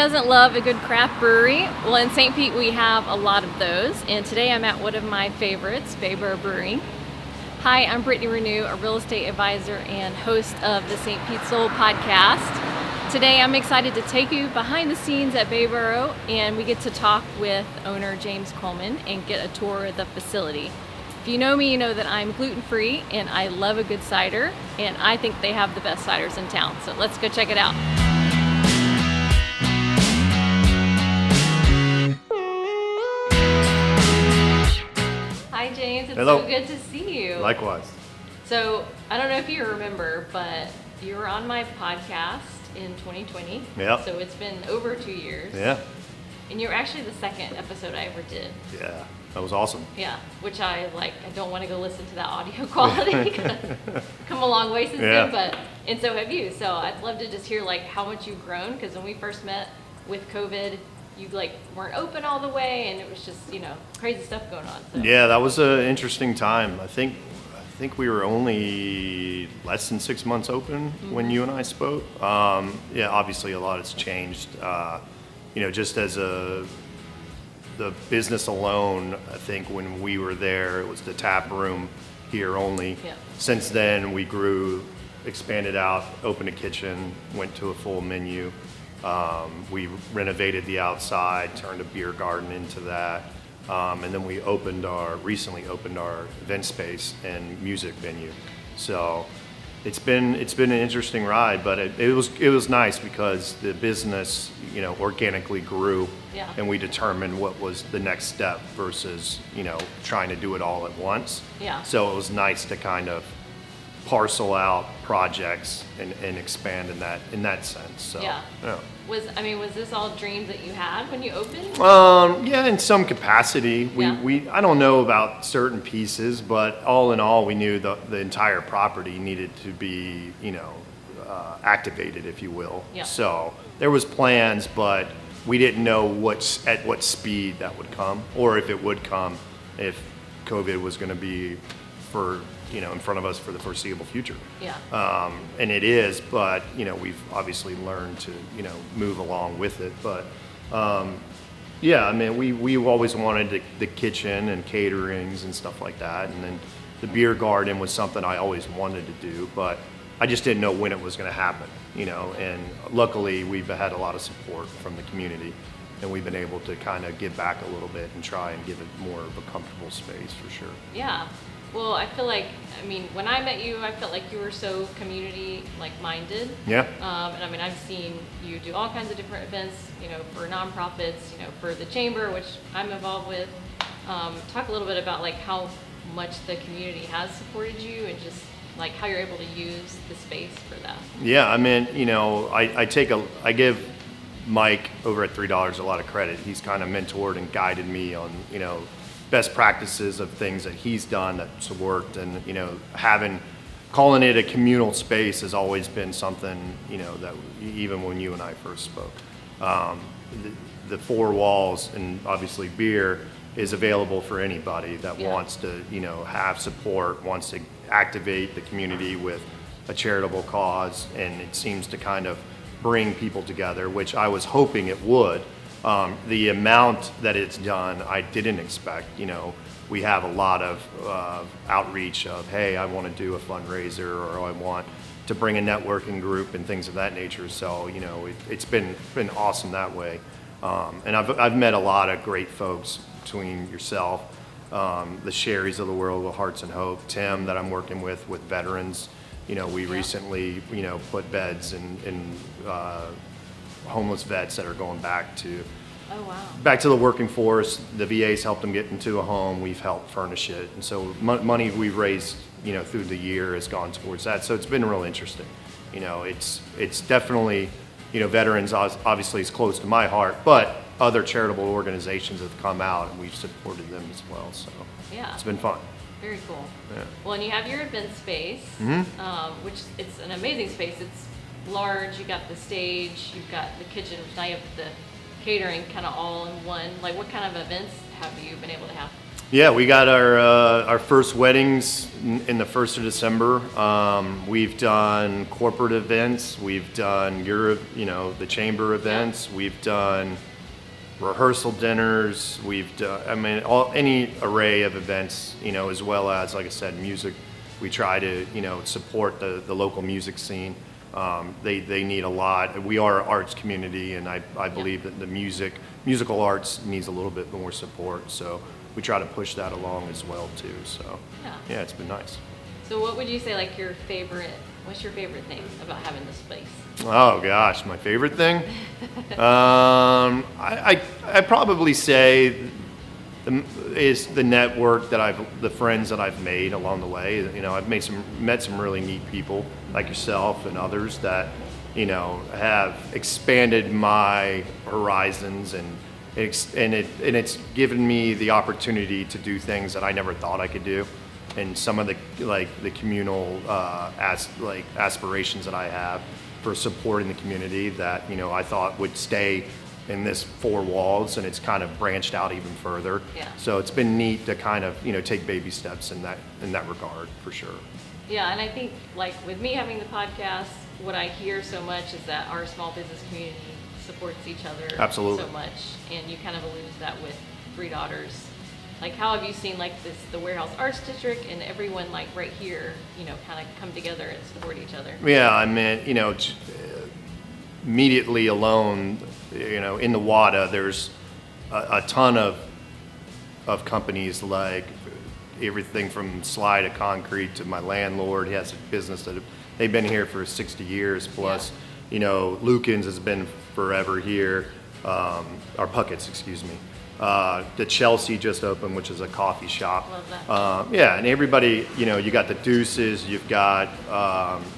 doesn't love a good craft brewery? Well, in St. Pete we have a lot of those, and today I'm at one of my favorites, Bayboro Brewing. Hi, I'm Brittany Renew, a real estate advisor and host of the St. Pete Soul podcast. Today I'm excited to take you behind the scenes at Bayboro, and we get to talk with owner James Coleman and get a tour of the facility. If you know me, you know that I'm gluten-free and I love a good cider, and I think they have the best ciders in town. So let's go check it out. Hi James, it's Hello. so good to see you. Likewise. So I don't know if you remember, but you were on my podcast in 2020. Yep. So it's been over 2 years. Yeah. And you're actually the second episode I ever did. Yeah. That was awesome. Yeah, which I don't want to go listen to that audio quality. Come a long way since then, and so have you. So I'd love to just hear how much you've grown, because when we first met with COVID, you weren't open all the way, and it was just crazy stuff going on. So. Yeah, that was an interesting time. I think we were only less than 6 months open when you and I spoke. Yeah, obviously a lot has changed. Just as the business alone, I think when we were there, it was the tap room here only. Yeah. Since then, we grew, expanded out, opened a kitchen, went to a full menu. We renovated the outside, turned a beer garden into that. And then we recently opened our event space and music venue. So it's been an interesting ride, but it was nice because the business, organically grew. Yeah. And we determined what was the next step versus, trying to do it all at once. Yeah. So it was nice to kind of parcel out projects and expand in that sense. So, Yeah. yeah. Was this all dreams that you had when you opened? Yeah, in some capacity. I don't know about certain pieces, but all in all, we knew the entire property needed to be, activated, if you will. Yeah. So there was plans, but we didn't know at what speed that would come, or if it would come, if COVID was going to be in front of us for the foreseeable future. Yeah. And it is, but we've obviously learned to move along with it. But yeah, we always wanted the kitchen and caterings and stuff like that, and then the beer garden was something I always wanted to do, but I just didn't know when it was going to happen. And luckily we've had a lot of support from the community, and we've been able to kind of give back a little bit and try and give it more of a comfortable space for sure. Yeah. Well, I feel when I met you, I felt like you were so community minded. Yeah. And I've seen you do all kinds of different events, for nonprofits, for the chamber, which I'm involved with. Talk a little bit about how much the community has supported you, and just how you're able to use the space for that. Yeah, I give Mike over at $3 a lot of credit. He's kind of mentored and guided me on, best practices of things that he's done that's worked, and calling it a communal space has always been something that even when you and I first spoke, the four walls and obviously beer is available for anybody that wants to have support, wants to activate the community with a charitable cause, and it seems to kind of bring people together, which I was hoping it would. The amount that it's done, I didn't expect. We have a lot of outreach of, hey, I want to do a fundraiser, or I want to bring a networking group and things of that nature. So, it's been awesome that way. And I've met a lot of great folks between yourself, the Sherrys of the world with Hearts and Hope, Tim that I'm working with veterans. We recently, put beds in homeless vets that are going back to the working force. The VA's helped them get into a home. We've helped furnish it, and so money we've raised, through the year has gone towards that. So it's been real interesting. It's definitely, veterans obviously is close to my heart, but other charitable organizations have come out and we've supported them as well. So yeah, it's been fun. Very cool. Yeah. Well, and you have your event space, which it's an amazing space. It's large. You got the stage, you've got the kitchen, which now you have the catering kind of all in one. What kind of events have you been able to have? Yeah, we got our first weddings in the 1st of December. We've done corporate events. We've done the chamber events. We've done rehearsal dinners. We've done, any array of events, as well as, like I said, music. We try to, support the local music scene. They need a lot. We are an arts community, and I believe that the musical arts needs a little bit more support. So we try to push that along as well too. So yeah, it's been nice. So what would you say, like, what's your favorite thing about having this place? Oh gosh, my favorite thing? I'd probably say is the network the friends that I've made along the way. I've met some really neat people like yourself and others that, have expanded my horizons, and it's given me the opportunity to do things that I never thought I could do. And some of the communal aspirations that I have for supporting the community that I thought would stay in this four walls, and it's kind of branched out even further. Yeah. So it's been neat to kind of take baby steps in that regard for sure. Yeah, and I think, like, with me having the podcast, what I hear so much is that our small business community supports each other. Absolutely. So much, and you kind of alluded to that with Three Daughters. Like, how have you seen, like, the Warehouse Arts District and everyone, like, right here, kind of come together and support each other? Yeah, immediately alone, in the WADA, there's a ton of companies, like everything from Sly to Concrete to my landlord. He has a business that they've been here for 60 years plus. Yeah. Lucan's has been forever here. Or Puckett's, excuse me. The Chelsea just opened, which is a coffee shop. Love that. Yeah, and everybody, you got the Deuces, you've got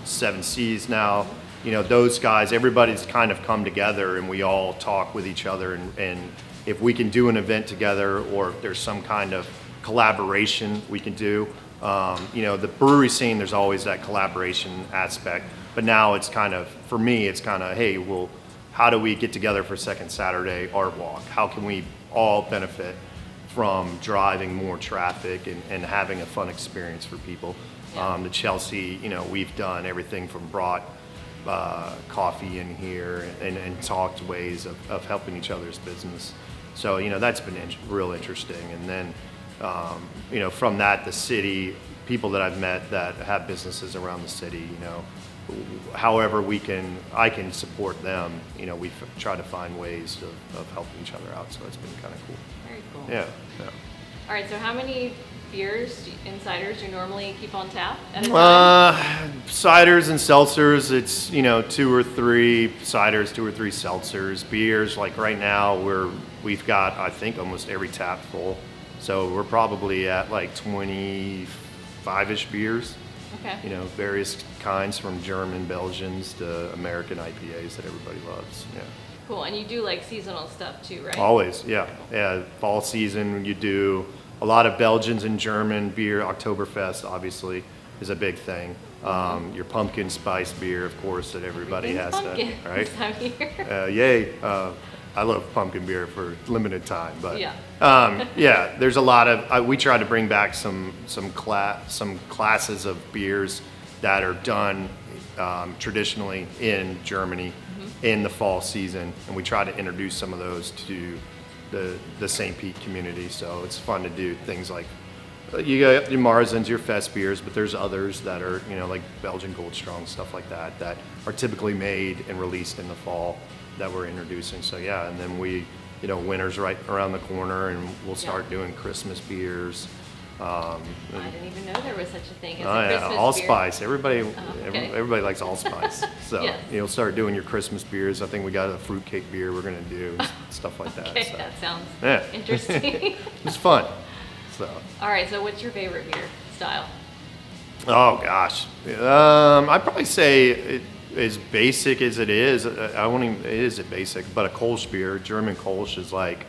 Seven Seas now. Those guys, everybody's kind of come together, and we all talk with each other, and if we can do an event together, or if there's some kind of collaboration we can do. The brewery scene, there's always that collaboration aspect, but now it's kind of, for me, it's kind of, hey, well, how do we get together for Second Saturday Art Walk? How can we all benefit from driving more traffic and having a fun experience for people? Yeah. The Chelsea, we've done everything from brought coffee in here and talked ways of helping each other's business. So, that's been real interesting. And then, from that, the city, people that I've met that have businesses around the city, however I can support them, we try to find ways of helping each other out. So it's been kind of cool. Very cool. Yeah. All right, so how many beers and ciders do you normally keep on tap at a time? Ciders and seltzers, it's 2 or 3 ciders, 2 or 3 seltzers. Beers, like right now we've got, I think, almost every tap full, so we're probably at like 25-ish beers. Okay. Various kinds, from German Belgians to American IPAs that everybody loves. Yeah. Cool, and you do like seasonal stuff too, right? Always, yeah. Fall season, you do a lot of Belgians and German beer. Oktoberfest, obviously, is a big thing. Your pumpkin spice beer, of course, that everybody has to, right? Yay! I love pumpkin beer for limited time, but yeah, there's a lot of. We try to bring back some classes of beers that are done traditionally in Germany in the fall season, and we try to introduce some of those to the St. Pete community. So it's fun to do things like you got your Marzens, your Fest beers, but there's others that are like Belgian Gold Strong, stuff like that are typically made and released in the fall that we're introducing. So yeah, and then we winter's right around the corner, and we'll start doing Christmas beers. I didn't even know there was such a thing as a Christmas beer. Allspice. Everybody likes allspice. So Yes. you'll start doing your Christmas beers. I think we got a fruitcake beer we're gonna do, stuff like that. Okay, So. that sounds Yeah. interesting. It's fun. So. All right, so what's your favorite beer style? Oh gosh, I'd probably say as basic as it is. I won't even. It is a basic, but a Kolsch beer, German Kolsch, is like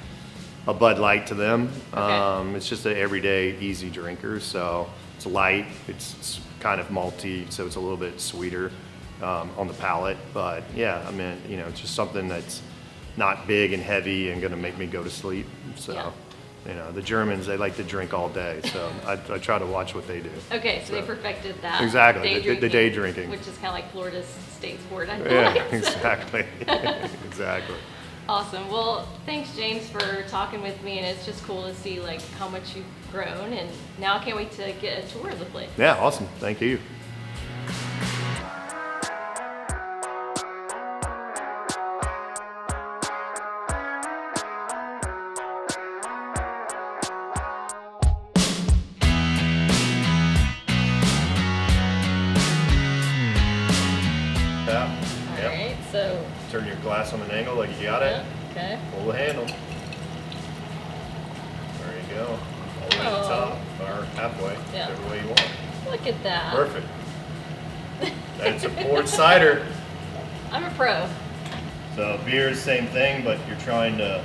a Bud Light to them. Okay. It's just an everyday easy drinker, so it's light. It's kind of malty, so it's a little bit sweeter on the palate. But yeah, it's just something that's not big and heavy and gonna make me go to sleep. So You know, the Germans, they like to drink all day, so I try to watch what they do. Okay, so they perfected that. Exactly, the day drinking. Which is kind of like Florida's state sport, I Yeah, like. exactly. Exactly. Awesome. Well, thanks, James, for talking with me, and it's just cool to see like how much you've grown, and now I can't wait to get a tour of the place. Yeah, awesome. Thank you. Yeah. All Yep. right, so Turn your glass on an angle like you got it. okay. Pull the handle. There you go. All the way to the top, or halfway, Yeah. whichever way you want. Look at that. Perfect. It's a poured cider. I'm a pro. So beer is the same thing, but you're trying to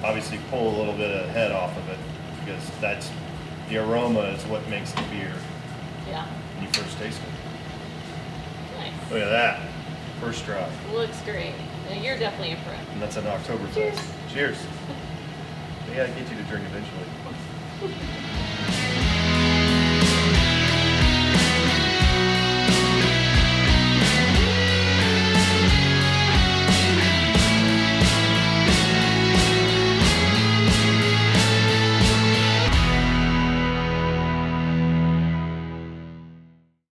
obviously pull a little bit of head off of it because that's the aroma is what makes the beer Yeah. when you first taste it. Nice. Look at that. First try. Looks great. Now, you're definitely a pro. And that's an Oktoberfest. Cheers. Cheers. They gotta get you to drink eventually.